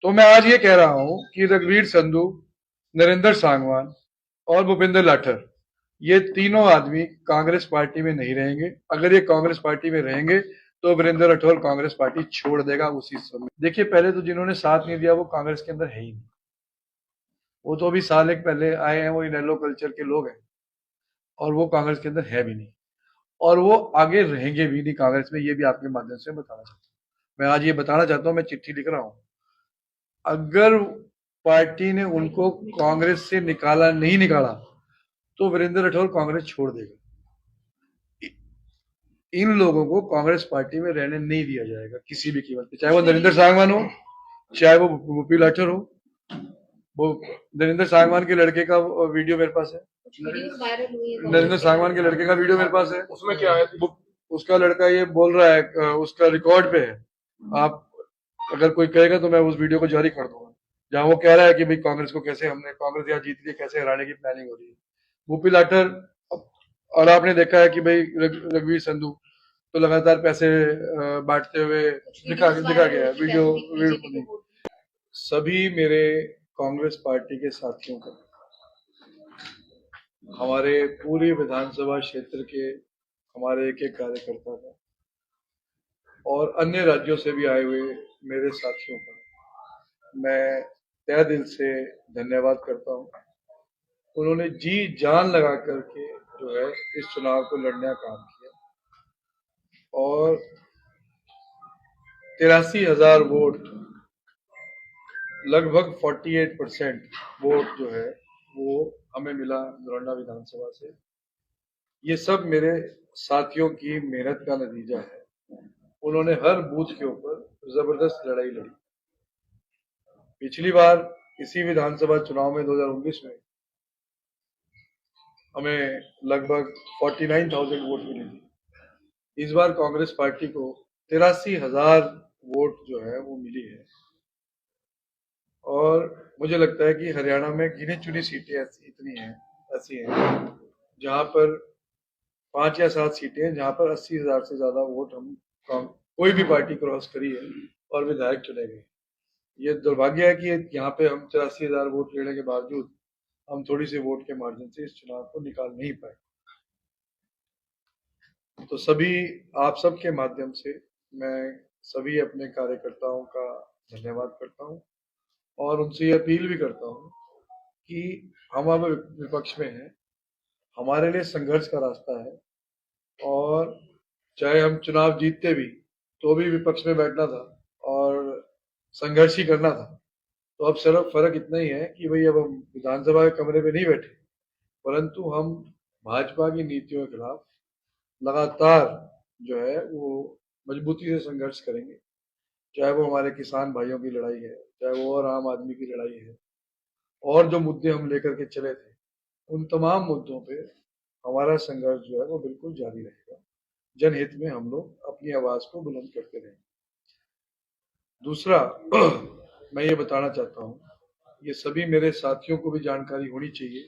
तो मैं आज ये कह रहा हूं कि रघुवीर संधू, नरेंद्र सांगवान और भूपेंद्र लाठर, ये तीनों आदमी कांग्रेस पार्टी में नहीं रहेंगे। अगर ये कांग्रेस पार्टी में रहेंगे तो वीरेंद्र राठौर कांग्रेस पार्टी छोड़ देगा उसी समय। देखिए, पहले तो जिन्होंने साथ नहीं दिया वो कांग्रेस के अंदर है ही नहीं। वो तो अभी साल एक पहले आए हैं, वो इनेलो कल्चर के लोग हैं, और वो कांग्रेस के अंदर है भी नहीं, और वो आगे रहेंगे भी नहीं कांग्रेस में। ये भी आपके माध्यम से बताना चाहता हूँ। मैं आज ये बताना चाहता हूँ, मैं चिट्ठी लिख रहा हूँ, अगर पार्टी ने उनको कांग्रेस से निकाला नहीं निकाला तो वीरेंद्र राठौर कांग्रेस छोड़ देगा। इन लोगों को कांग्रेस पार्टी में रहने नहीं दिया जाएगा किसी भी कीमत पे, चाहे वो नरेंद्र सांगवान हो, चाहे वो भूपी लाठर हो। वो नरेंद्र सांगवान के लड़के का वीडियो मेरे पास है, नरेंद्र सांगवान के लड़के का वीडियो मेरे पास है। उसमें क्या है, उसका लड़का ये बोल रहा है, उसका रिकॉर्ड पे है। आप अगर कोई कहेगा तो मैं उस वीडियो को जारी कर दूंगा, जहां वो कह रहा है कि भाई कांग्रेस को कैसे हमने, कांग्रेस यहाँ जीत के कैसे हराने की प्लानिंग हो रही है। भूपी लाठर, और आपने देखा है कि भाई रघुवीर संधू तो लगातार पैसे बांटते हुए दिखा गया है वीडियो। सभी मेरे कांग्रेस पार्टी के साथियों को, हमारे पूरी विधानसभा क्षेत्र के हमारे एक एक कार्यकर्ता का, और अन्य राज्यों से भी आए हुए मेरे साथियों का मैं तहे दिल से धन्यवाद करता हूं। उन्होंने जी जान लगा करके जो है इस चुनाव को लड़ने का काम किया, और 83,000 वोट, लगभग 48% वोट जो है वो हमें मिला नरोन्ना विधानसभा से। ये सब मेरे साथियों की मेहनत का नतीजा है। उन्होंने हर बूथ के ऊपर जबरदस्त लड़ाई लड़ी। पिछली बार इसी विधानसभा चुनाव में 2019 में हमें लगभग 49,000 वोट मिली थी। इस बार कांग्रेस पार्टी को 83,000 वोट जो है वो मिली है, और मुझे लगता है कि हरियाणा में गिनी चुनी सीटें ऐसी हैं जहां पर 5 या 7 सीटें हैं जहां पर 80,000 से ज्यादा वोट हम कोई भी पार्टी क्रॉस करी है और विधायक चुने गए। ये दुर्भाग्य है कि यहाँ पे हम 83,000 वोट लेने के बावजूद हम थोड़ी सी वोट के मार्जिन से इस चुनाव को निकाल नहीं पाए। तो सभी आप सबके माध्यम से मैं सभी अपने कार्यकर्ताओं का धन्यवाद करता हूँ, और उनसे ये अपील भी करता हूँ कि हम अब विपक्ष में हैं, हमारे लिए संघर्ष का रास्ता है, और चाहे हम चुनाव जीतते भी तो भी विपक्ष में बैठना था और संघर्ष ही करना था। तो अब सिर्फ फर्क इतना ही है कि भाई अब हम विधानसभा के कमरे में नहीं बैठे, परंतु हम भाजपा की नीतियों के खिलाफ लगातार जो है वो मजबूती से संघर्ष करेंगे। चाहे वो हमारे किसान भाइयों की लड़ाई है, चाहे वो और आम आदमी की लड़ाई है, और जो मुद्दे हम लेकर के चले थे, उन तमाम मुद्दों पे हमारा संघर्ष जो है वो बिल्कुल जारी रहेगा। जनहित में हम लोग अपनी आवाज को बुलंद करते रहेंगे। दूसरा, मैं ये बताना चाहता हूँ, ये सभी मेरे साथियों को भी जानकारी होनी चाहिए,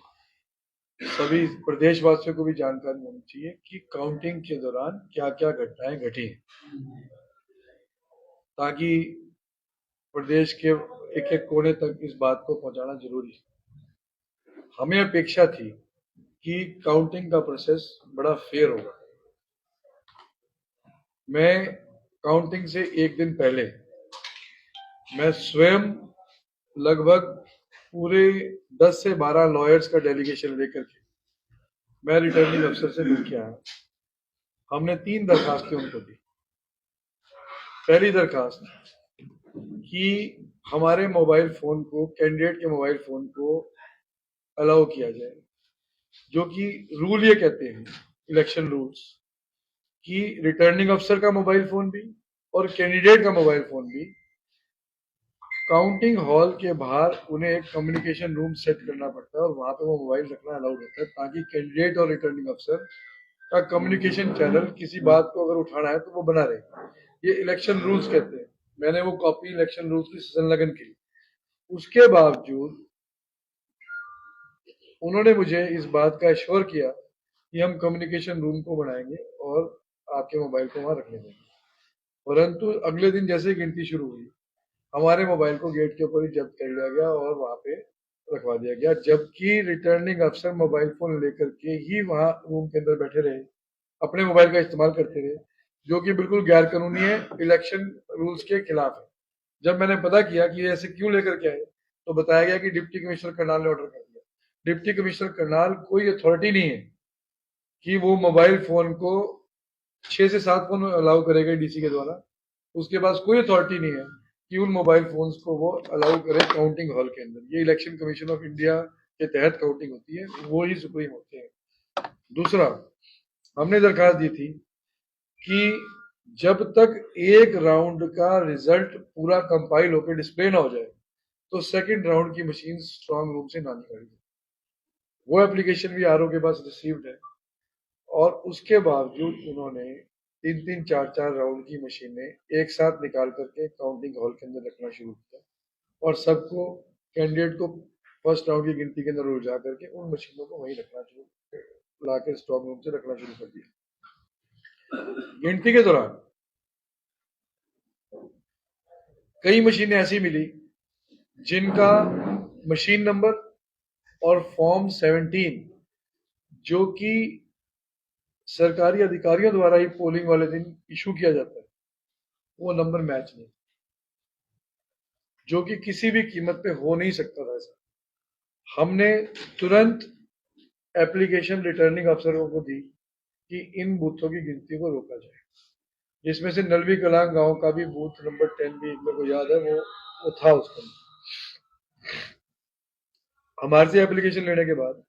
सभी प्रदेशवासियों को भी जानकारी होनी चाहिए कि काउंटिंग के दौरान क्या क्या घटनाएं घटी, ताकि प्रदेश के एक एक कोने तक इस बात को पहुंचाना जरूरी है। हमें अपेक्षा थी कि काउंटिंग का प्रोसेस बड़ा फेयर होगा। मैं काउंटिंग से एक दिन पहले मैं स्वयं लगभग पूरे 10 से 12 लॉयर्स का डेलीगेशन लेकर के मैं रिटर्निंग अफसर से मिल के आया। हमने 3 दरखास्तें उनको दी। पहली दरखास्त कि हमारे मोबाइल फोन को, कैंडिडेट के मोबाइल फोन को अलाउ किया जाए, जो कि रूल ये कहते हैं, इलेक्शन रूल्स, कि रिटर्निंग अफसर का मोबाइल फोन भी और कैंडिडेट का मोबाइल फोन भी काउंटिंग हॉल के बाहर उन्हें एक कम्युनिकेशन रूम सेट करना पड़ता है, और वहां पे वो मोबाइल रखना अलाउड होता है, ताकि कैंडिडेट और रिटर्निंग अफसर का कम्युनिकेशन चैनल किसी बात को अगर उठाना है तो वो बना रहे। ये इलेक्शन रूल्स कहते हैं। मैंने वो कॉपी इलेक्शन रूल्स की संलग्न की। उसके बावजूद उन्होंने मुझे इस बात का एश्योर किया कि हम कम्युनिकेशन रूम को बनाएंगे और आपके मोबाइल को वहां रखने देंगे। परंतु अगले दिन जैसे गिनती शुरू हुई, हमारे मोबाइल को गेट के ऊपर ही जब्त कर लिया गया और वहां पे रखवा दिया गया, जबकि रिटर्निंग अफसर मोबाइल फोन लेकर के ही वहां रूम के अंदर बैठे रहे, अपने मोबाइल का इस्तेमाल करते रहे, जो कि बिल्कुल गैर कानूनी है, इलेक्शन रूल्स के खिलाफ है। जब मैंने पता किया कि ये ऐसे क्यों लेकर के आए, तो बताया गया कि डिप्टी कमिश्नर करनाल ने ऑर्डर कर दिया। डिप्टी कमिश्नर करनाल कोई अथॉरिटी नहीं है कि वो मोबाइल फोन को 6 से 7 फोन अलाउ करेगा डीसी के द्वारा। उसके पास कोई अथॉरिटी नहीं है कि उन मोबाइल फोन्स को वो अलाउ करे काउंटिंग हॉल के अंदर। ये इलेक्शन कमीशन ऑफ इंडिया के तहत काउंटिंग होती है, वो ही सुप्रीम होते हैं। दूसरा, हमने दरखास्त दी थी कि जब तक एक राउंड का रिजल्ट पूरा कंपाइल होकर डिस्प्ले ना हो जाए, तो सेकंड राउंड की मशीन स्ट्रांग रूम से ना निकाली जाए। वो एप्लीकेशन भी आरओ के पास रिसीव्ड है, और उसके बावजूद उन्होंने 3-3, 4-4 राउंड की मशीनें एक साथ निकाल करके काउंटिंग हॉल के अंदर रखना शुरू किया, और सबको, कैंडिडेट को फर्स्ट राउंड की गिनती के अंदर उलझा करके उन मशीनों को वहीं रखना शुरू, ला के स्ट्रांग रूम से रखना शुरू कर दिया। गिनती के दौरान कई मशीनें ऐसी मिली जिनका मशीन नंबर और फॉर्म 17, जो कि सरकारी अधिकारियों द्वारा ही पोलिंग वाले दिन इशू किया जाता है, वो नंबर मैच नहीं, जो कि किसी भी कीमत पे हो नहीं सकता था ऐसा। हमने तुरंत एप्लीकेशन रिटर्निंग अफसरों को दी कि इन बूथों की गिनती को रोका जाए, जिसमें से नलवी कलां गांव का भी बूथ नंबर 10 भी मेरे को याद है, वो था उसके अंदर। हमारे से एप्लीकेशन लेने के बाद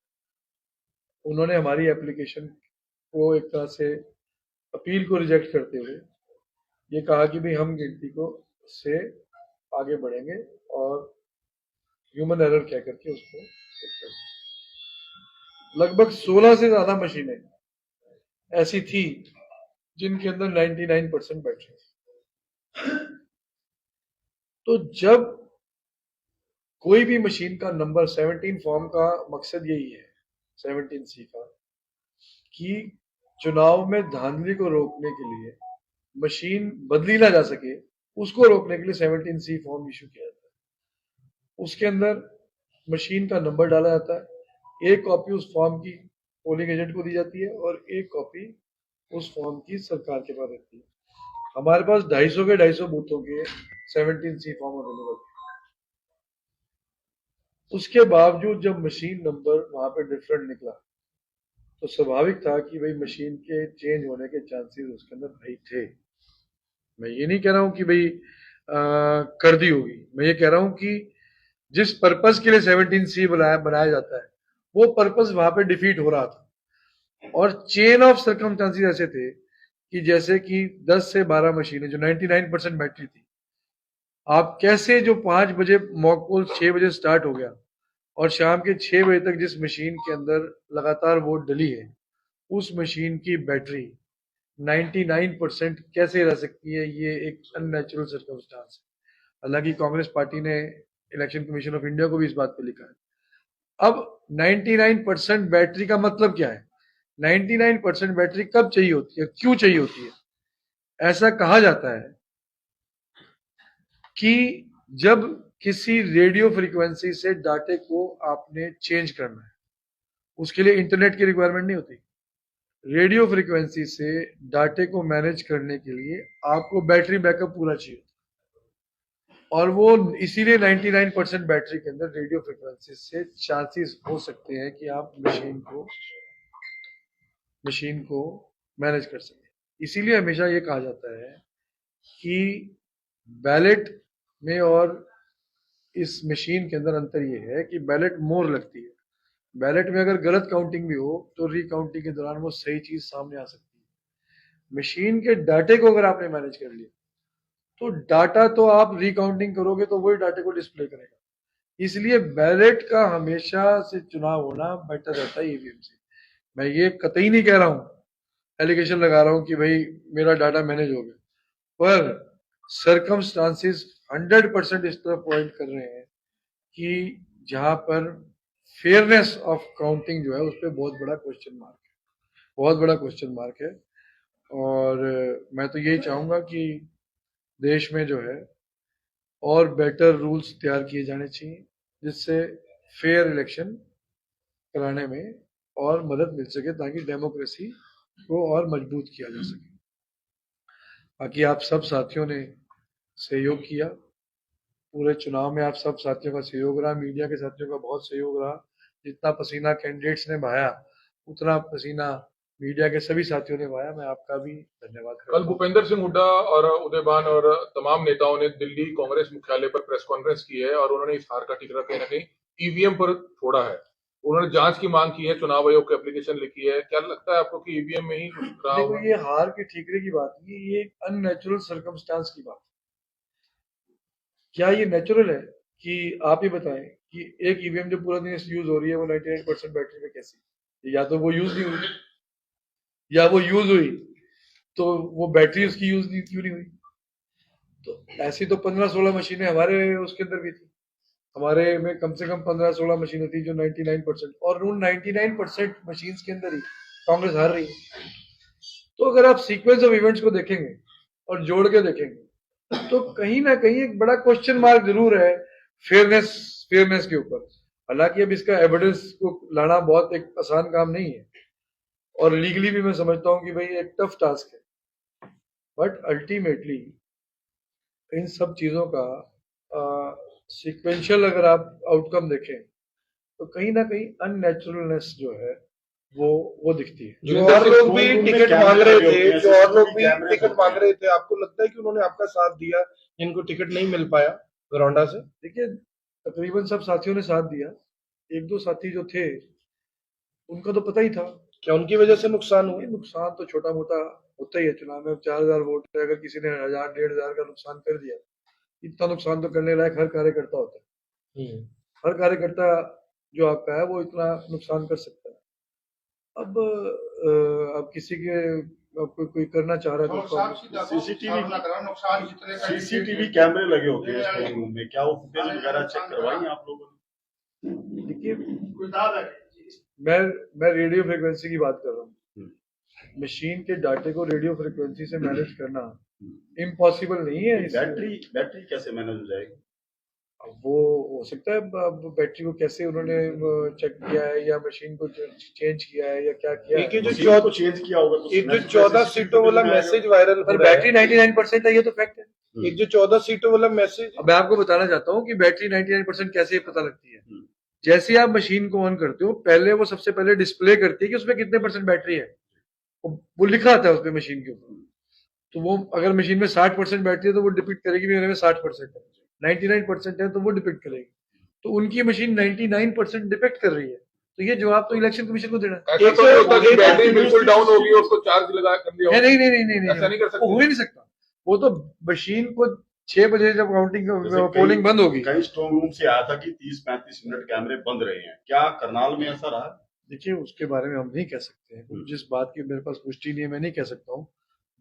उन्होंने हमारी एप्लीकेशन को एक तरह से अपील को रिजेक्ट करते हुए ये कहा कि भाई हम गिनती को से आगे बढ़ेंगे, और ह्यूमन एरर कह करके उसको, लगभग 16 से ज्यादा मशीनें ऐसी थी जिनके अंदर 99% बैटरी थी। तो जब कोई भी मशीन का नंबर 17 फॉर्म का मकसद यही है, 17C का, कि चुनाव में धांधली को रोकने के लिए मशीन बदली ना जा सके, उसको रोकने के लिए 17C फॉर्म इशू किया जाता है। उसके अंदर मशीन का नंबर डाला जाता है, एक कॉपी उस फॉर्म की पोलिंग एजेंट को दी जाती है, और एक कॉपी उस फॉर्म की सरकार के पास रहती है। हमारे पास 250 के 250 बूथों के 17C फॉर्म अवेलेबल है। उसके बावजूद जब मशीन नंबर वहां पे डिफरेंट निकला, तो स्वाभाविक था कि भाई मशीन के चेंज होने के चांसेस उसके अंदर भाई थे। मैं ये नहीं कह रहा हूं कि भाई कर दी होगी, मैं ये कह रहा हूं कि जिस पर्पस के लिए 17C बनाया जाता है, वो पर्पस वहां पे डिफीट हो रहा था। और चेन ऑफ सर्कमस्टांसेस ऐसे थे कि जैसे कि 10 से 12 मशीनें जो 99% बैटरी थी, आप कैसे, जो 5 बजे मॉक पोल 6 बजे स्टार्ट हो गया और शाम के 6 बजे तक जिस मशीन के अंदर लगातार वोट डली है, उस मशीन की बैटरी 99% कैसे रह सकती है, ये एक अननेचुरल सर्कमस्टांस है। हालांकि कांग्रेस पार्टी ने इलेक्शन कमीशन ऑफ इंडिया को भी इस बात पे लिखा है। अब 99% बैटरी का मतलब क्या है? 99% बैटरी कब चाहिए होती है, क्यों चाहिए होती है? ऐसा कहा जाता है कि जब किसी रेडियो फ्रीक्वेंसी से डाटे को आपने चेंज करना है, उसके लिए इंटरनेट की रिक्वायरमेंट नहीं होती। रेडियो फ्रीक्वेंसी से डाटे को मैनेज करने के लिए आपको बैटरी बैकअप पूरा चाहिए, और वो इसीलिए 99% बैटरी के अंदर रेडियो फ्रीक्वेंसी से चांसेस हो सकते हैं कि आप मशीन को मैनेज कर सकें। इसीलिए हमेशा ये कहा जाता है कि बैलेट में और इस मशीन के अंदर अंतर ये है कि बैलेट मोर लगती है। बैलेट में अगर गलत काउंटिंग भी हो तो रिकाउंटिंग के दौरान वो सही चीज सामने आ सकती है। मशीन के डाटे को अगर आपने मैनेज कर लिया, तो डाटा तो आप रिकाउंटिंग करोगे तो वही डाटे को डिस्प्ले करेगा। इसलिए बैलेट का हमेशा से चुनाव होना बेटर रहता है ईवीएम से। मैं ये कतई नहीं कह रहा हूं, एलिगेशन लगा रहा हूं कि भाई मेरा डाटा मैनेज हो गया, पर सरकमस्टांसेस 100% इस तरफ पॉइंट कर रहे हैं कि जहां पर फेयरनेस ऑफ काउंटिंग जो है उस पर बहुत बड़ा क्वेश्चन मार्क है, बहुत बड़ा क्वेश्चन मार्क है। और मैं तो यही चाहूंगा कि देश में जो है और बेटर रूल्स तैयार किए जाने चाहिए जिससे फेयर इलेक्शन कराने में और मदद मिल सके ताकि डेमोक्रेसी को और मजबूत किया जा सके। बाकी आप सब साथियों ने सहयोग किया, पूरे चुनाव में आप सब साथियों का सहयोग रहा, मीडिया के साथियों का बहुत सहयोग रहा। जितना पसीना कैंडिडेट्स ने बहाया उतना पसीना मीडिया के सभी साथियों ने बहाया। मैं आपका भी धन्यवाद करता कल भूपेंद्र सिंह हुड्डा और उदयभान और तमाम नेताओं ने दिल्ली कांग्रेस मुख्यालय पर प्रेस कॉन्फ्रेंस की है और उन्होंने इस हार का ठिकरा कहीं ना कहीं ईवीएम पर फोड़ा है। उन्होंने जांच की मांग की है, चुनाव आयोग को एप्लीकेशन लिखी है। क्या लगता है आपको कि ईवीएम में ही कुछ रहा देखो, होगा? ये हार के ठीकरे की बात नहीं, ये एक अननेचुरल सर्कमस्टांस की बात है। क्या ये नेचुरल है कि आप ही बताएं कि एक ईवीएम जो पूरा दिन यूज हो रही है वो 99% बैटरी में कैसी? या तो वो यूज नहीं हुई या वो यूज हुई तो वो बैटरी उसकी यूज नहीं क्यों नहीं हुई? तो ऐसी तो 15-16 मशीनें हमारे उसके अंदर भी थी। हमारे में कम से कम 15-16 मशीनें थी जो 99% और उन 99% मशीन के अंदर ही कांग्रेस हार रही है। तो अगर आप सीक्वेंस ऑफ इवेंट्स को देखेंगे और जोड़ के देखेंगे तो कहीं ना कहीं एक बड़ा क्वेश्चन मार्क जरूर है फेयरनेस के ऊपर। हालांकि अब इसका एविडेंस को लाना बहुत एक आसान काम नहीं है और लीगली भी मैं समझता हूं कि भाई एक टफ टास्क है, बट अल्टीमेटली इन सब चीजों का सीक्वेंशियल अगर आप आउटकम देखें तो कहीं ना कहीं अननेचुरलनेस जो है वो दिखती है। जो और लोग भी टिकट मांग रहे थे, आपको लगता है कि उन्होंने आपका साथ दिया जिनको टिकट नहीं मिल पाया गरौंडा से? देखिए, तकरीबन सब साथियों ने साथ दिया। एक दो साथी जो थे उनका तो पता ही था। क्या उनकी वजह से नुकसान हुआ? नुकसान तो छोटा मोटा होता ही है चुनाव में। 4000 वोट है, अगर किसी ने 1000-1500 का नुकसान कर दिया, इतना नुकसान तो करने लायक हर कार्यकर्ता होता है। हर कार्यकर्ता जो आपका है वो इतना नुकसान कर सकता है। अब किसी के कोई करना चाह रहा है तो सीसीटीवी कैमरे लगे होते हैं स्ट्रांग रूम में, क्या वो फुटेज वगैरह चेक करवाई आप लोगों ने? देखिए, मैं रेडियो फ्रिक्वेंसी की बात कर रहा हूँ। मशीन के डाटे को रेडियो फ्रिक्वेंसी से मैनेज करना इम्पॉसिबल नहीं है। बैटरी कैसे मैनेज हो जाएगी? वो हो सकता है बैटरी को कैसे उन्होंने चेक किया है या मशीन को चेंज किया है या क्या किया है। एक जो चेंज किया होगा तो एक जो 14 सीटों वाला मैसेज वायरल, पर बैटरी 99% है, ये तो फैक्ट है। एक जो 14 सीटों वाला मैसेज, अब मैं आपको बताना चाहता हूँ कि बैटरी 99% कैसे पता लगती है। जैसे आप मशीन को ऑन करते हो, पहले वो सबसे पहले डिस्प्ले करती है कि उसमें कितने % बैटरी है। वो लिखा आता है उसमें मशीन के ऊपर। तो वो अगर मशीन में 60% बैटरी है तो वो डिपिक्ट करेगी मेरे में 60% है। 99% है तो वो डिपिक्ट करेगी। तो उनकी मशीन 99% डिपिक्ट कर रही है। तो ये जवाब तो इलेक्शन कमिशन को देना है। ऐसा तो नहीं होता कि बैटरी बिल्कुल डाउन होगी और उसको चार्ज लगा कर दिया? नहीं, ऐसा नहीं कर सकते। हो ही नहीं सकता। वो तो मशीन को 6 बजे जब काउंटिंग पोलिंग बंद होगी। कई स्ट्रांग रूम से आया था कि 30-35 मिनट कैमरे बंद रहे हैं, क्या करनाल में ऐसा रहा? देखिए, उसके बारे में हम नहीं कह सकते हैं। जिस बात की मेरे पास पुष्टि नहीं है मैं नहीं कह सकता हूँ,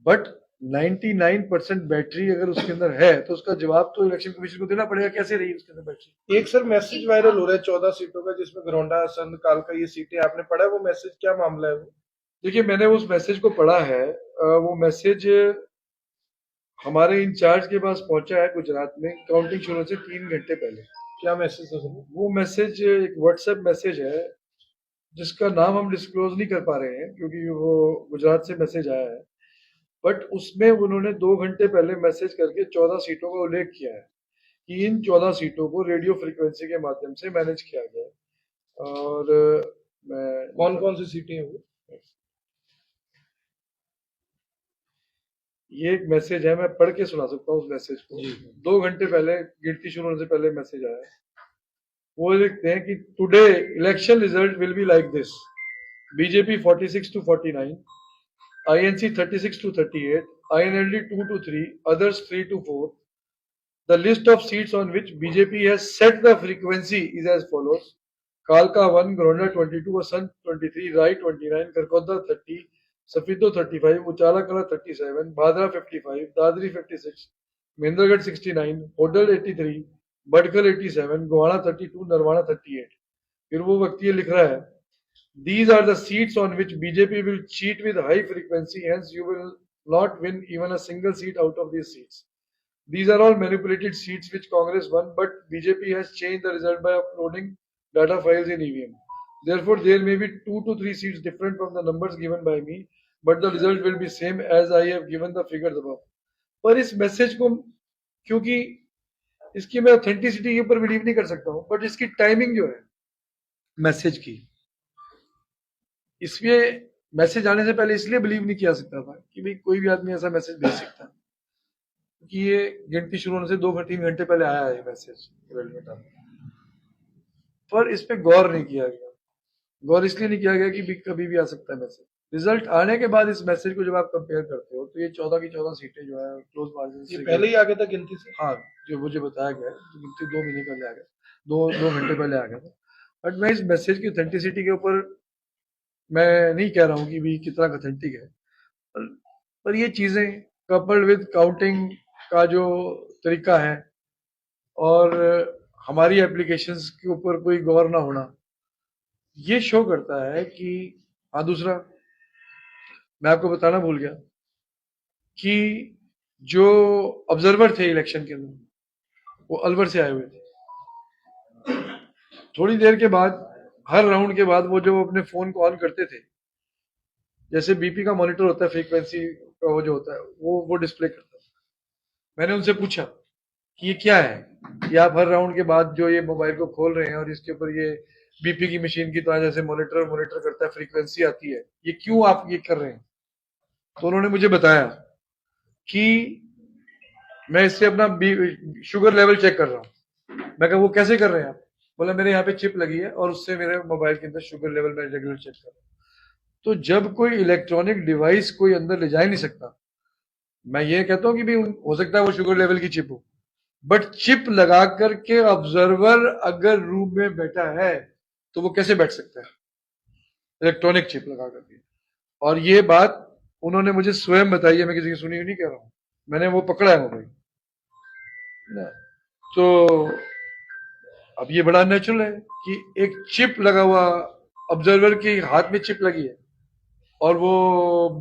बट 99% बैटरी अगर उसके अंदर है तो उसका जवाब तो इलेक्शन कमीशन को देना पड़ेगा, कैसे रही उसके अंदर बैटरी। एक सर मैसेज वायरल हो रहा है 14 सीटों का जिसमें गरौंडा, संध, कालका ये सीटें, आपने पढ़ा है वो मैसेज? क्या मामला है वो? देखिए, मैंने उस मैसेज को पढ़ा है। वो मैसेज हमारे इंचार्ज के पास पहुंचा है गुजरात में काउंटिंग शुरू से 3 घंटे पहले। क्या मैसेज है वो मैसेज एक व्हाट्सएप मैसेज है जिसका नाम हम डिस्क्लोज नहीं कर पा रहे हैं क्योंकि वो गुजरात से मैसेज आया है। बट उसमें उन्होंने 2 घंटे पहले मैसेज करके 14 सीटों का उल्लेख किया है कि इन 14 सीटों को रेडियो फ्रीक्वेंसी के माध्यम से मैनेज किया गया है। और कौन कौन सी सीटें हैं वो? ये एक मैसेज है, मैं पढ़ के सुना सकता हूँ उस मैसेज को। 2 घंटे पहले गिनती शुरू होने से पहले मैसेज आया है। वो लिखते हैं कि today election result will be like this: BJP 46 to 49, INC 36 to 38, INLD 2 to 3, others 3 to 4. The list of seats on which BJP has set the frequency is as follows: Kalka 1, Gronda 22, Asant 23, Rai 29, Karkodda 30, Safido 35, Uchala Kala 37, Bhadra 55, Dadri 56, Mendragarh 69, Hodal 83, Badkal 87, Gohana 32, Narwana 38. फिर वो व्यक्ति ये लिख रहा है, these are the seats on which BJP will cheat with high frequency, hence you will not win even a single seat out of these seats. These are all manipulated seats which Congress won, but BJP has changed the result by uploading data files in EVM. Therefore, there may be 2 to 3 seats different from the numbers given by me, but the result will be same as I have given the figures above. पर इस message को, क्योंकि इसकी मैं authenticity के ऊपर believe नहीं कर सकता हूँ, बट इसकी टाइमिंग जो है मैसेज की, इसमें मैसेज आने से पहले इसलिए बिलीव नहीं किया सकता था कि भाई कोई भी आदमी ऐसा मैसेज भेज सकता है, क्योंकि ये गिनती शुरू होने से 2-3 घंटे पहले आया है मैसेज रेलवे का, पर इस पे गौर नहीं किया गया। गौर इसलिए नहीं किया गया कि भी कभी भी आ सकता है मैसेज। रिजल्ट आने के बाद इस मैसेज को जब आप कंपेयर करते हो तो ये 14 की 14 सीटें जो है क्लोज मार्जिन ये से पहले ही आ गया था गिनती से। हाँ, जो मुझे बताया गया है, तो गिनती 2 महीने पहले आ गया, 2 घंटे पहले आ गया था। बट मैं इस मैसेज की ऑथेंटिसिटी के ऊपर मैं नहीं कह रहा हूँ कि भी कितना ऑथेंटिक है, पर ये चीजें कपल्ड विद काउंटिंग का जो तरीका है और हमारी एप्लीकेशंस के ऊपर कोई गौर ना होना, ये शो करता है कि हाँ। दूसरा मैं आपको बताना भूल गया कि जो ऑब्जर्वर थे इलेक्शन के अंदर वो अलवर से आए हुए थे। थोड़ी देर के बाद, हर राउंड के बाद, वो जो अपने फोन को ऑन करते थे, जैसे बीपी का मॉनिटर होता है, फ्रीक्वेंसी का वो जो होता है वो डिस्प्ले करता है। मैंने उनसे पूछा कि ये क्या है, कि आप हर राउंड के बाद जो ये मोबाइल को खोल रहे हैं और इसके ऊपर ये बीपी की मशीन की तरह जैसे मॉनिटर करता है, फ्रीक्वेंसी आती है, ये क्यों आप ये कर रहे हैं? तो उन्होंने मुझे बताया कि मैं इससे अपना शुगर लेवल चेक कर रहा हूँ। मैं कहा वो कैसे कर रहे हैं आप? बोला मेरे यहाँ पे चिप लगी है और उससे मेरे मोबाइल के अंदर शुगर लेवल मैं रेगुलर चेक कर रहा हूँ। तो जब कोई इलेक्ट्रॉनिक डिवाइस कोई अंदर ले जा ही नहीं सकता, मैं ये कहता हूँ कि भी हो सकता है वो शुगर लेवल की चिप हो, बट चिप लगा करके ऑब्जर्वर अगर रूम में बैठा है तो वो कैसे बैठ सकता है इलेक्ट्रॉनिक चिप लगा करके? और ये बात उन्होंने मुझे स्वयं बताई है, मैं किसी की सुनी हुई नहीं कह रहा हूँ, मैंने वो पकड़ा है मोबाइल। तो अब ये बड़ा नेचुरल है कि एक चिप लगा हुआ, ऑब्जर्वर के हाथ में चिप लगी है और वो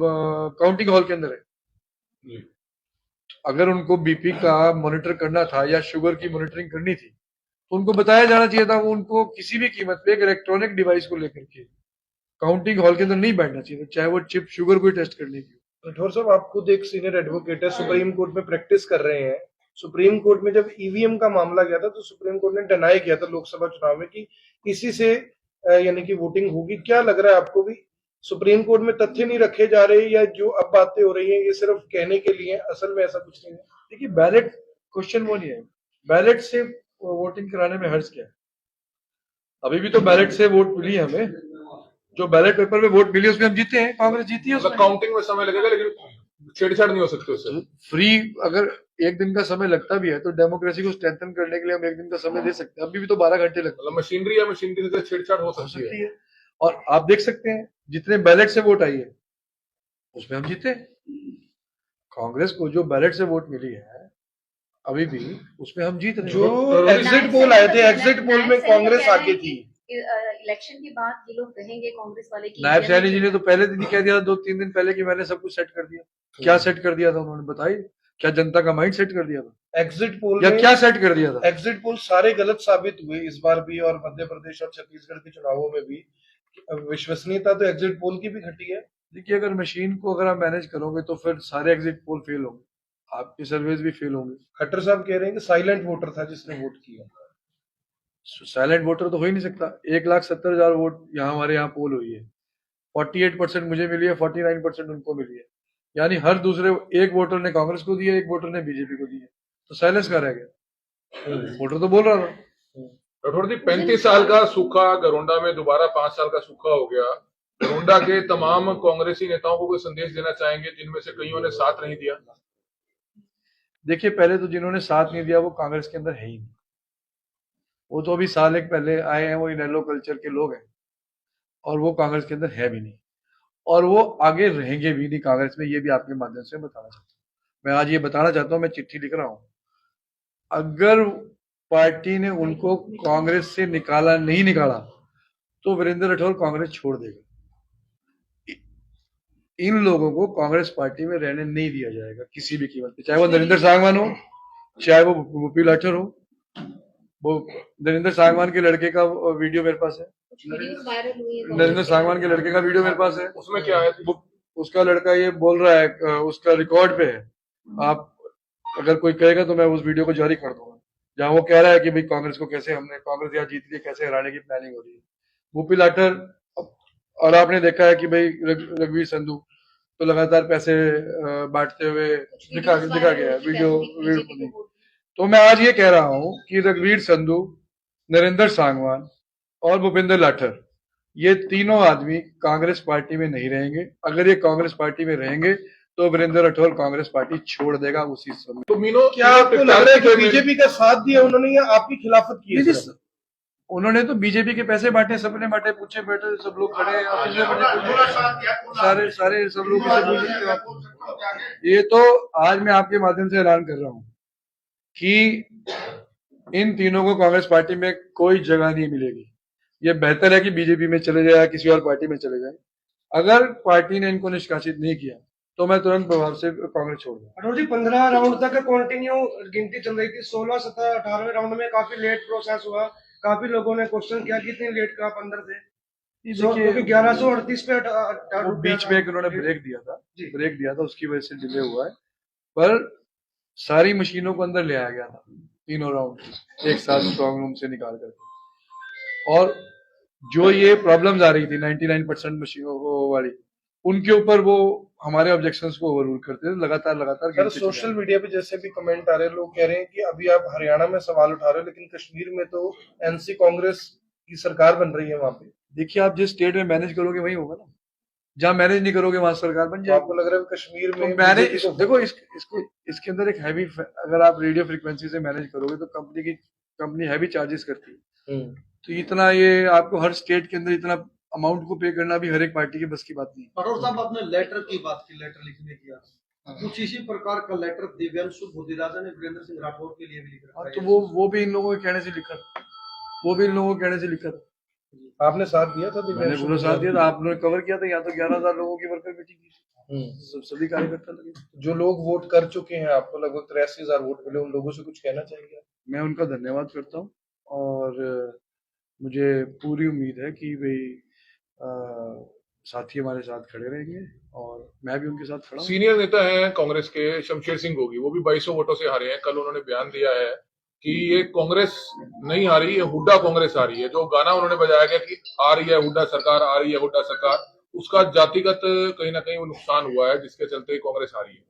काउंटिंग हॉल के अंदर है। अगर उनको बीपी का मॉनिटर करना था या शुगर की मॉनिटरिंग करनी थी तो उनको बताया जाना चाहिए था। वो उनको किसी भी कीमत पे एक इलेक्ट्रॉनिक डिवाइस को लेकर के काउंटिंग हॉल के अंदर नहीं बैठना चाहिए, चाहे वो चिप शुगर को टेस्ट करने की। राठौर साहब, आप खुद एक सीनियर एडवोकेट है, सुप्रीम कोर्ट में प्रैक्टिस कर रहे हैं। सुप्रीम कोर्ट में जब ईवीएम का मामला गया था तो सुप्रीम कोर्ट ने डिनाई किया था लोकसभा चुनाव में कि इसी से यानी कि वोटिंग होगी। क्या लग रहा है आपको भी सुप्रीम कोर्ट में तथ्य नहीं रखे जा रहे, या जो अब बातें हो रही हैं ये सिर्फ कहने के लिए, असल में ऐसा कुछ नहीं है? देखिए, बैलेट क्वेश्चन वो नहीं है, बैलेट से वोटिंग कराने में हर्ज क्या है? अभी भी तो बैलेट से वोट मिली है हमें, जो बैलेट पेपर में वोट मिली उसमें हम जीते हैं, कांग्रेस जीती है। मतलब काउंटिंग में समय लगेगा लेकिन छेड़छाड़ नहीं हो सकती उससे। फ्री अगर एक दिन का समय लगता भी है तो डेमोक्रेसी को स्ट्रेंथन करने के लिए हम एक दिन का समय दे सकते हैं। अभी भी तो 12 घंटे लगते मतलब मशीनरी या मशीनरी से छेड़छाड़ हो सकती है। और आप देख सकते हैं जितने बैलेट से वोट आई है उसमें हम जीते। कांग्रेस को जो बैलेट से वोट मिली है अभी भी उसमें हम जीत रहे हैं। जो एग्जिट पोल आए थे, एग्जिट पोल में कांग्रेस आगे थी। इलेक्शन के बाद ये लोग कहेंगे कांग्रेस वाले की नायब सैनी जी ने तो पहले दिन ही कह दिया था, 2-3 दिन पहले, कि मैंने सब कुछ सेट कर दिया। क्या सेट कर दिया था उन्होंने? बताइए, क्या जनता का माइंड सेट कर दिया था? एग्जिट पोल या क्या सेट कर दिया था? एग्जिट पोल सारे गलत साबित हुए इस बार भी, और मध्य प्रदेश और छत्तीसगढ़ के चुनावों में भी। विश्वसनीयता तो एग्जिट पोल की भी घटी है। देखिए, अगर मशीन को अगर आप मैनेज करोगे तो फिर सारे एग्जिट पोल फेल होंगे, आपके सर्वेज भी फेल होंगे। खट्टर साहब कह रहे हैं कि साइलेंट वोटर था जिसने वोट किया। साइलेंट वोटर तो हो ही नहीं सकता। 1,70,000 वोट यहाँ हमारे यहाँ पोल हुई है, 48% मुझे मिली है, 49% उनको मिली है, यानी हर दूसरे एक वोटर ने कांग्रेस को दिया, एक वोटर ने बीजेपी को दिया। तो साइलेंस कहाँ रह गया? वोटर तो बोल रहा था। राठौर जी, 35 साल का सूखा गरोंडा में दोबारा 5 साल का सूखा हो गया। गरोंडा के तमाम कांग्रेसी नेताओं को कोई संदेश देना चाहेंगे जिनमें से कईयों ने साथ नहीं दिया? देखिए, पहले तो जिन्होंने साथ नहीं दिया वो कांग्रेस के अंदर है ही नहीं। वो तो अभी साल एक पहले आए हैं, वो इनेलो कल्चर के लोग हैं और वो कांग्रेस के अंदर है भी नहीं, और वो आगे रहेंगे भी नहीं कांग्रेस में। ये भी आपके माध्यम से बताना चाहता हूँ। मैं आज ये बताना चाहता हूँ, मैं चिट्ठी लिख रहा हूँ, अगर पार्टी ने उनको कांग्रेस से नहीं निकाला तो वीरेंद्र राठौर कांग्रेस छोड़ देगा। इन लोगों को कांग्रेस पार्टी में रहने नहीं दिया जाएगा किसी भी कीमत पे, चाहे वो नरेंद्र सांगवान हो, चाहे वो भूपी लाठर हो, वो नरेंद्र सांगवान के लड़के का वीडियो मेरे पास है, वीडियोस वायरल हुई है नरेंद्र सांगवान के लड़के का वीडियो मेरे पास है। उसमें क्या है? वो उसका लड़का ये बोल रहा है, उसका रिकॉर्ड पे है, आप अगर कोई कहेगा तो मैं उस वीडियो को जारी कर दूंगा, जहां वो कह रहा है कि भाई कांग्रेस को कैसे हमने, कांग्रेस यहाँ जीत के कैसे हराने की प्लानिंग हो रही है। भूपी लाठर, और आपने देखा है कि भाई रघुवीर संधू तो लगातार पैसे बांटते हुए दिखा गया है वीडियो। तो मैं आज ये कह रहा हूं कि रघुवीर संधू, नरेंद्र सांगवान और भूपेंद्र लाठर, ये तीनों आदमी कांग्रेस पार्टी में नहीं रहेंगे। अगर ये कांग्रेस पार्टी में रहेंगे तो वीरेंद्र राठौर कांग्रेस पार्टी छोड़ देगा उसी समय। तो मीनो क्या आपको लग रहा है कि बीजेपी का साथ दिया उन्होंने या आपकी खिलाफत की है? नहीं, नहीं, उन्होंने तो बीजेपी के पैसे बांटे, सबने बांटे, पूछे बैठे सब लोग खड़े हैं, ऑफिस में बैठे, सारे सारे सब लोग इसे पूछ सकते हो आप। ये तो आज मैं आपके माध्यम से ऐलान कर रहा हूं कि इन तीनों को कांग्रेस पार्टी में कोई जगह नहीं मिलेगी। ये बेहतर है कि बीजेपी में चले जाए या किसी और पार्टी में चले जाए। अगर पार्टी ने इनको निष्कासित नहीं किया तो मैं तुरंत प्रभाव से कांग्रेस छोड़ दूंगा। राठौर जी 15 राउंड तक कंटिन्यू गिनती चल रही थी, 16, 17, 18वें राउंड में काफी लेट प्रोसेस हुआ, काफी लोगों ने क्वेश्चन किया कि इतनी लेट का आप अंदर थे। क्योंकि 1138 पे वो बीच में एक उन्होंने ब्रेक दिया था, उसकी वजह से डिले हुआ है। पर सारी मशीनों को अंदर ले आया गया था, तीनों राउंड एक साथ स्ट्रॉन्ग रूम से निकाल करके, और जो ये प्रॉब्लम्स आ रही थी 99% मशीनों वाली, उनके ऊपर वो हमारे ऑब्जेक्शंस को ओवररूल करते थे लगातार। सर सोशल मीडिया पे जैसे भी कमेंट आ रहे हैं, लोग कह रहे हैं कि अभी आप हरियाणा में सवाल उठा रहे हो लेकिन कश्मीर में तो एनसी कांग्रेस की सरकार बन रही है वहां पे। देखिए, आप जिस स्टेट में मैनेज करोगे वही होगा ना, जहां मैनेज नहीं करोगे वहां सरकार बन जाएगी। आपको लग रहा है कश्मीर में तो मैनेज देखो, इसके अंदर एक हैवी, अगर आप रेडियो फ्रीक्वेंसी से मैनेज करोगे तो कंपनी हैवी चार्जेस करती है। तो इतना ये आपको हर स्टेट के अंदर इतना अमाउंट को पे करना भी हर एक पार्टी के बस की बात नहीं है। राठौर साहब, आपने लेटर की बात की, लेटर लिखने की, कुछ इसी प्रकार का लेटर दिव्यांशु भोदीराजा ने वीरेंद्र सिंह राठौर के लिए भी लिख रखा है। तो वो भी इन लोगों के कहने से लिखा था, आपने साथ दिया था? मैंने पूरा साथ दिया था, आपने कवर किया था। यहाँ तो 11,000 लोगों की वर्कर मीटिंग की थी, सभी कार्यकर्ता लगे। जो लोग वोट कर चुके हैं, आपको लगभग 83,000 वोट मिले, उन लोगों से कुछ कहना चाहिए? मैं उनका धन्यवाद करता हूँ और मुझे पूरी उम्मीद है कि भाई साथी हमारे साथ खड़े रहेंगे और मैं भी उनके साथ खड़ा हूं। सीनियर नेता हैं कांग्रेस के शमशेर सिंह गोगी, वो भी 2200 वोटों से हारे हैं। कल उन्होंने बयान दिया है कि ये कांग्रेस नहीं आ रही है, हुड्डा कांग्रेस आ रही है। जो गाना उन्होंने बजाया गया कि आ रही है हुड्डा सरकार, आ रही है हुड्डा सरकार, उसका जातिगत कहीं ना कहीं वो नुकसान हुआ है, जिसके चलते कांग्रेस आ रही है।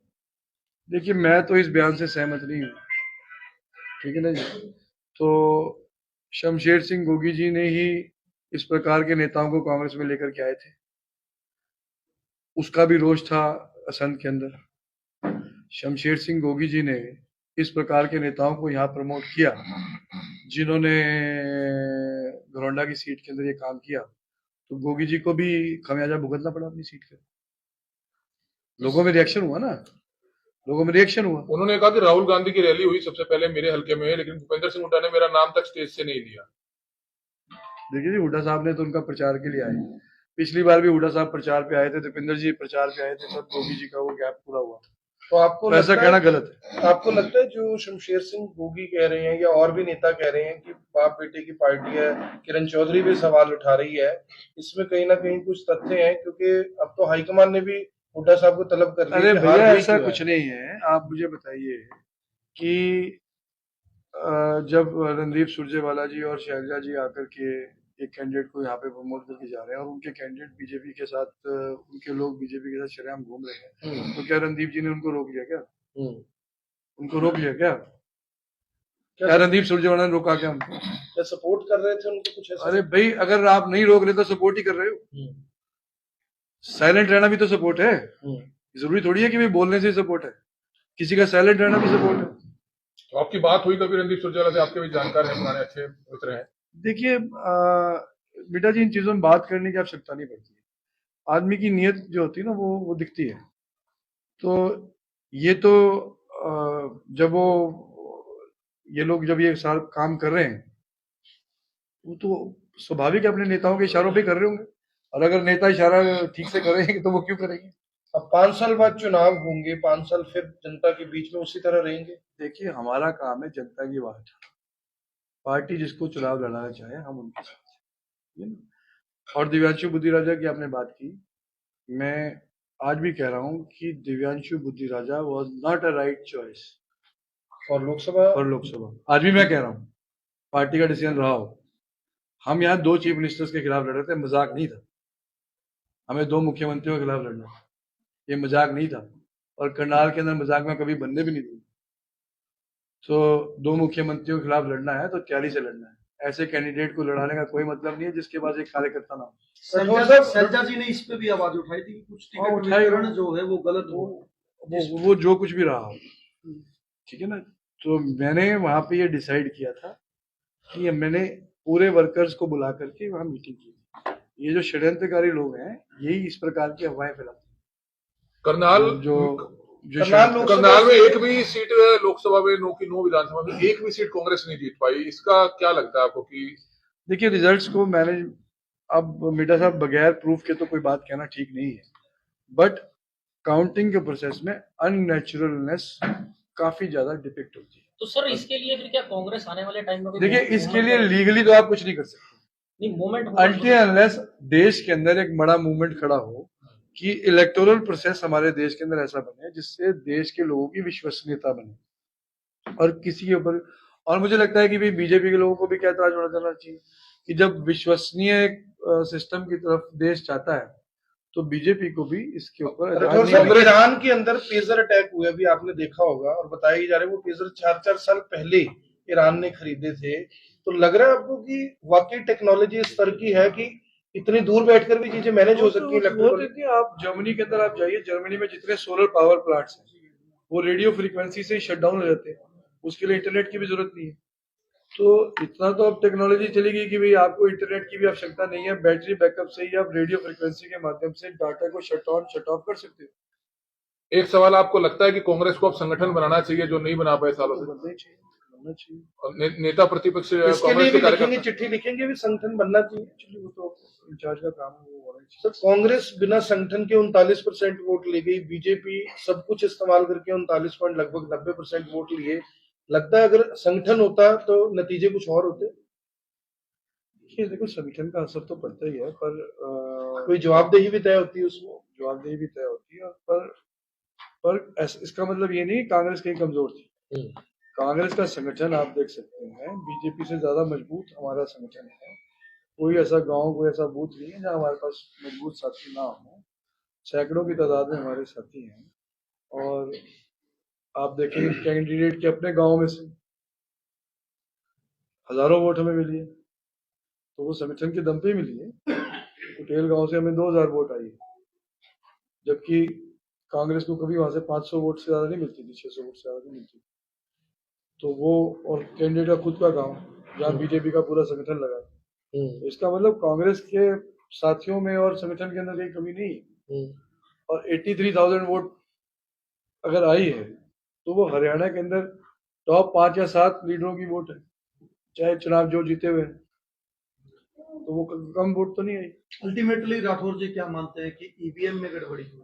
देखिए, मैं तो इस बयान से सहमत नहीं हूँ, ठीक है ना जी। तो शमशेर सिंह गोगी जी ने ही इस प्रकार के नेताओं को कांग्रेस में लेकर के आए थे, उसका भी रोष था असंध के अंदर। शमशेर सिंह गोगी जी ने इस प्रकार के नेताओं को यहाँ प्रमोट किया जिन्होंने घरौंडा की सीट के अंदर ये काम किया, तो गोगी जी को भी खमियाजा भुगतना पड़ा अपनी सीट के। लोगों में रिएक्शन हुआ। उन्होंने कहा कि राहुल गांधी की रैली हुई सबसे पहले मेरे हल्के में, लेकिन भूपेंद्र सिंह हुड्डा ने मेरा नाम तक स्टेज से नहीं लिया। देखिए जी, हुड्डा साहब ने तो उनका प्रचार के लिए आए, पिछली बार भी हुड्डा साहब प्रचार पे आए थे, दीपेंद्र जी प्रचार पे आए थे, सब गोगी जी का वो गैप पूरा हुआ। तो आपको ऐसा कहना गलत है। आपको लगता है जो शमशेर सिंह गोगी कह रहे हैं या और भी नेता कह रहे हैं कि बाप बेटे की पार्टी है, किरण चौधरी भी सवाल उठा रही है, इसमें कहीं ना कहीं कुछ तथ्य हैं? क्योंकि अब तो हाईकमान ने भी हुड्डा साहब को तलब कर ली। अरे भैया, ऐसा कुछ नहीं है। आप मुझे बताइए कि जब रणदीप सुरजेवाला जी और शैलजा जी आकर के एक कैंडिडेट को यहाँ पे प्रमोट करके जा रहे हैं और उनके कैंडिडेट बीजेपी के साथ, उनके लोग बीजेपी के साथ शरेआम घूम रहे हैं, तो क्या रणदीप जी ने उनको रोक लिया क्या? क्या रणदीप सुरजेवाला ने रोका क्या उनको? क्या सपोर्ट कर रहे थे उनको कुछ ऐसा? अरे भाई, अगर आप नहीं रोक रहे तो सपोर्ट ही कर रहे हो। साइलेंट रहना भी तो सपोर्ट है। जरूरी थोड़ी है कि भाई बोलने से सपोर्ट है, किसी का साइलेंट रहना भी सपोर्ट है। तो आपकी बात हुई कभी रणदीप सुरजेवाला से? आपके भी जानकार हैं, पुराने अच्छे मित्र हैं। देखिए बेटा जी, इन चीजों में बात करने की आवश्यकता नहीं पड़ती है। आदमी की नीयत जो होती है ना, वो दिखती है। तो ये तो जब ये लोग जब ये सारा काम कर रहे हैं, वो तो स्वाभाविक अपने नेताओं के इशारों पे कर रहे होंगे, और अगर नेता इशारा ठीक से करेंगे तो वो क्यों करेंगे? अब 5 साल बाद चुनाव होंगे, 5 साल फिर जनता के बीच में उसी तरह रहेंगे। देखिए, हमारा काम है जनता की बात। पार्टी जिसको चुनाव लड़ाना चाहे हम उनके साथ हैं, ठीक है ना। और दिव्यांशु बुद्धि राजा की आपने बात की, मैं आज भी कह रहा हूं कि Divyanshu Buddhi Raja was not a right choice और लोकसभा फॉर लोकसभा। आज भी मैं कह रहा हूं, पार्टी का डिसीजन रहा हो। हम यहाँ 2 चीफ मिनिस्टर्स के खिलाफ लड़ रहे थे, मजाक नहीं था। हमें 2 मुख्यमंत्रियों के खिलाफ लड़ना था, ये मजाक नहीं था। और करनाल के अंदर मजाक में कभी बनने भी नहीं दूंगा। तो 2 मुख्यमंत्रियों के खिलाफ लड़ना है तो तैयारी से लड़ना है। ऐसे कैंडिडेट को लड़ाने का कोई मतलब नहीं है जिसके पास एक कार्यकर्ता ना हो। सैलजा जी ने इस पे भी आवाज उठाई थी कि कुछ हाँ, टिकट उठाई। वितरण जो है वो गलत हो। वो जो कुछ भी रहा हो, ठीक है ना। तो मैंने वहां पे ये डिसाइड किया था कि मैंने पूरे वर्कर्स को बुला करके वहां मीटिंग की। ये जो षड्यंत्रकारी लोग हैं, यही इस प्रकार की अफवाहें फैलाते हैं। करनाल जो करनाल में एक भी सीट लोकसभा में नो विधानसभा में एक भी सीट कांग्रेस नहीं जीत पाई। इसका क्या लगता है आपको? कि देखिए, रिजल्ट्स को मैंने अब मिर्जा साहब बगैर प्रूफ के तो कोई बात कहना ठीक नहीं है, बट काउंटिंग के प्रोसेस में अननेचुरलनेस काफी ज्यादा डिपिक्ट होती है। तो सर इसके लिए फिर क्या कांग्रेस आने वाले टाइम में देखिए, इसके लिए लीगली तो आप कुछ नहीं कर सकते, नहीं मूवमेंट अनटिल अनलेस देश के अंदर एक बड़ा मूवमेंट खड़ा हो कि इलेक्टोरल प्रोसेस हमारे देश के अंदर ऐसा बने जिससे देश के लोगों की विश्वसनीयता बने। और किसी के ऊपर, और मुझे लगता है कि भाई बीजेपी के लोगों को भी क्या इतराज होना जाना चाहिए कि जब विश्वसनीय एक सिस्टम की तरफ देश चाहता है तो बीजेपी को भी इसके ऊपर राठौर साहब, ईरान के अंदर पेजर अटैक हुए, अभी आपने देखा होगा, और बताया ही जा रहा है वो पेजर 4-4 साल पहले ईरान ने खरीदे थे। तो लग रहा है आपको कि वाकई टेक्नोलॉजी इस स्तर की है कि इतनी दूर बैठकर भी चीजें मैनेज हो सकती है? देखिए, आप जर्मनी के अंदर आप जाइए, जर्मनी में जितने सोलर पावर प्लांट्स हैं वो रेडियो फ्रीक्वेंसी से ही शट डाउन हो जाते हैं, उसके लिए इंटरनेट की भी जरूरत नहीं है। तो इतना तो अब टेक्नोलॉजी चली गई कि भाई आपको इंटरनेट की भी आवश्यकता नहीं है, बैटरी बैकअप से ही आप रेडियो फ्रीक्वेंसी के माध्यम से डाटा को शट ऑन शट ऑफ कर सकते हो। एक सवाल, आपको लगता है कि कांग्रेस को अब संगठन बनाना चाहिए जो नहीं बना पाए सालों से? बनना चाहिए। और नेता प्रतिपक्ष इसके लिए कांग्रेस भी के लिखेंगे, कार्यकर्ता चिट्ठी लिखेंगे, भी संगठन बनना चाहिए। एक्चुअली वो तो इंचार्ज का काम है, वो होना चाहिए। सर, कांग्रेस बिना संगठन के 39% वोट ले गई, बीजेपी सब कुछ इस्तेमाल करके 39 पॉइंट लगभग 90% वोट लिए। लगता है अगर संगठन होता तो नतीजे कुछ और होते? देखो, संगठन का असर तो पड़ता ही है, पर कोई जवाबदेही भी तय होती है उसमें। जवाबदेही भी तय होती है, पर इसका मतलब ये नहीं कांग्रेस कहीं कमजोर थी। कांग्रेस का संगठन आप देख सकते हैं, बीजेपी से ज्यादा मजबूत हमारा संगठन है। कोई ऐसा गांव, कोई ऐसा बूथ नहीं है जहां हमारे पास मजबूत साथी ना हो। सैकड़ों की तादाद में हमारे साथी हैं, और आप देखेंगे कैंडिडेट के अपने गांव में से हजारों वोट हमें मिली है, तो वो संगठन के दम पे मिली है। कुटेल गांव से हमें 2000 वोट आई है, जबकि कांग्रेस को कभी वहां से 500 वोट से ज्यादा नहीं मिलती थी, 600 वोट से ज्यादा नहीं मिलती। तो वो, और कैंडिडेट का खुद का गांव जहाँ बीजेपी का पूरा संगठन लगा है। इसका मतलब कांग्रेस के साथियों में और संगठन के अंदर कोई कमी नहीं है। और 83,000 वोट अगर आई है तो वो हरियाणा के अंदर टॉप 5 या 7 लीडरों की वोट है, चाहे चुनाव जो जीते हुए, तो वो कम वोट तो नहीं आई। अल्टीमेटली राठौर जी क्या मानते हैं कि ईवीएम में गड़बड़ी हुई?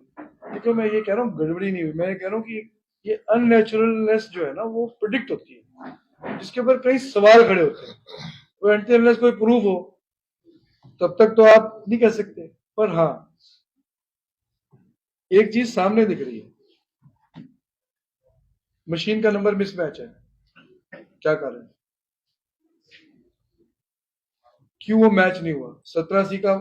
देखो, मैं ये कह रहा हूँ गड़बड़ी नहीं हुई, मैं कह रहा हूँ कि ये अननेचुरलनेस जो है ना वो प्रिडिक्ट होती है, जिसके ऊपर कई सवाल खड़े होते हैं। वो अनटिल कोई प्रूफ हो तब तक तो आप नहीं कह सकते। पर हाँ, एक चीज सामने दिख रही है, मशीन का नंबर मिसमैच है। क्या कारण है, क्यों वो मैच नहीं हुआ? 17C का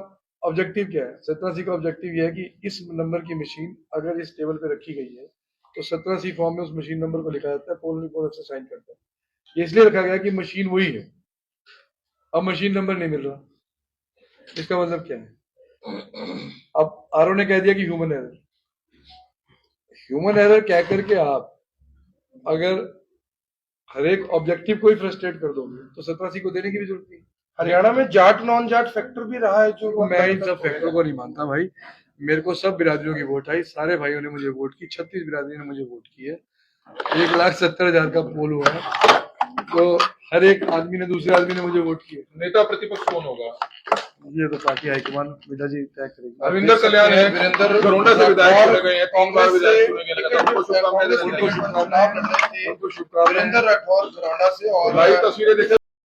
ऑब्जेक्टिव क्या है? 17C का ऑब्जेक्टिव यह है कि इस नंबर की मशीन अगर इस टेबल पे रखी गई है तो 17C फॉर्म में उस मशीन नंबर को लिखा जाता है, पोल रिपोर्ट से साइन करता है। ये इसलिए रखा गया कि मशीन वही है। अब मशीन नंबर नहीं मिल रहा, इसका मतलब क्या है? अब आरओ ने कह दिया कि ह्यूमन एरर। ह्यूमन एरर कह करके आप अगर हर एक ऑब्जेक्टिव को ही फ्रस्ट्रेट कर दोगे तो 17C को देने की भी जरूरत नहीं। हरियाणा में जाट नॉन जाट फैक्टर भी रहा है जो मैं इन सब फैक्टरों को नहीं मानता भाई। मेरे को सब बिरादरियों की वोट आई, सारे भाइयों ने मुझे वोट की, 36 बिरादरी ने मुझे वोट की है। 1,70,000 का पोल हुआ है। तो हर एक आदमी ने, दूसरे आदमी ने मुझे वोट किया। नेता प्रतिपक्ष कौन होगा? ये तो पार्टी हाईकमान विदा जी तय करेगी। अरविंदर कल्याण है, घरोंडा से विधायक चुने गए हैं, 3 बार विधायक चुने गए, लगातार उनको शुभकामनाएं देना चाहिए। उनको शुभकामनाएं। वीरेंद्र राठौर घराना से और लाइव तस्वीरें देख